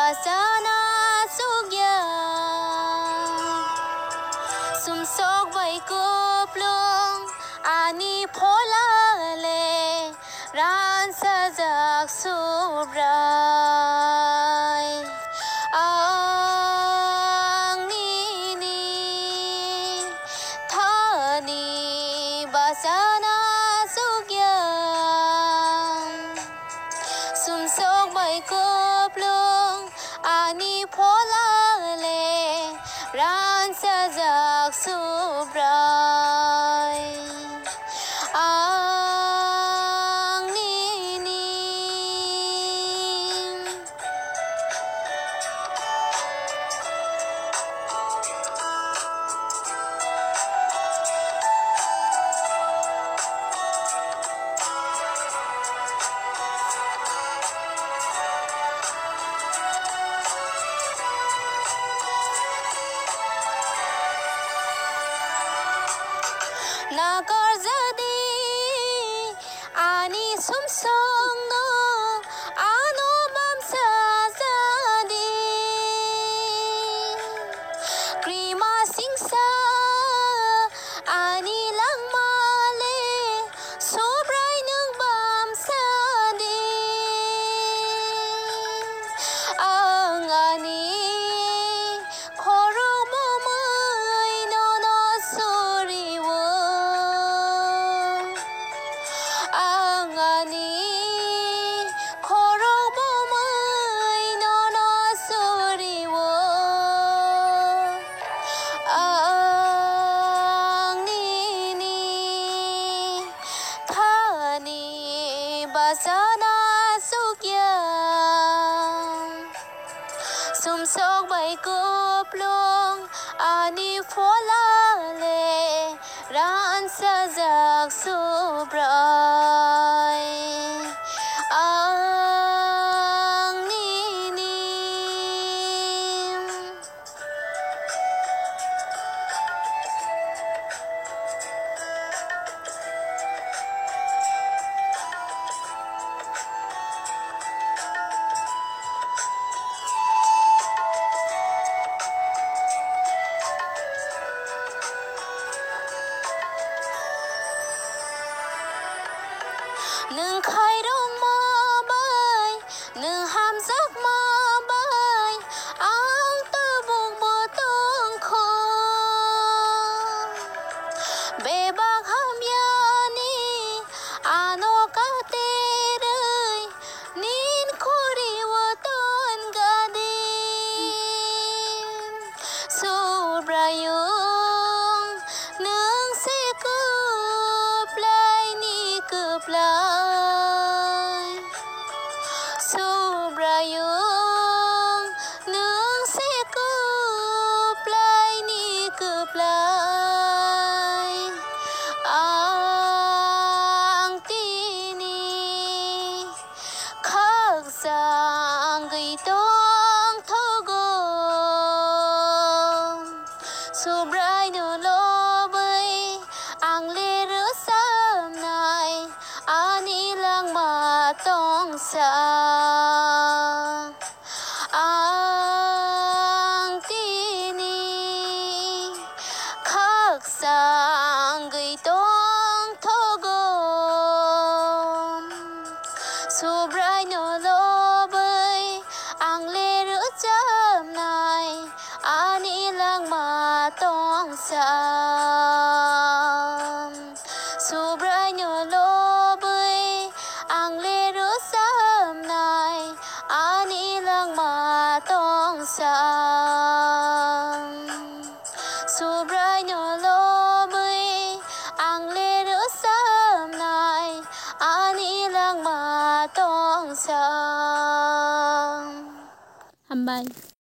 basana sugya sum sok bai kuplung ani phola le ran sajak subrai ang ni thani basana sugya sum sok bai kuplung ani phola le ran sajak subrai ang ni nakar jadi ani sumsong no ano bamsa jadi krima singsa ani lang male sobray ng bamsa di ang ani khorong momay no no suriwo ang ani khorong momay no no suriwo ang ni thani basana sugya sum sok bai kuplung ani phola le ran sajak subrai ang ni nâng khai rong ma bay nâng ham giấc ma bay ang tư buông mơ tương khôn bề bạc ham ya ni ano ka te rơi nin khori wa ton ga di subrayung nâng se cup lai ni cup lai subrayung nâng se cup lai ni cup lai ang tini khắc sang gầy tông thô gom subray nu lo bay ang le rửa sam này ani lang ma tong sa ang tini khắc sang gầy tông thô gom subray nu lo bay ang le rửa cham này ani lang ma tong sa subray nu lo bay ang le rửa sam này ani lang ma tong sa subray nu lo bay ang le rửa sam này ani lang ma tong sa. Hầm bay.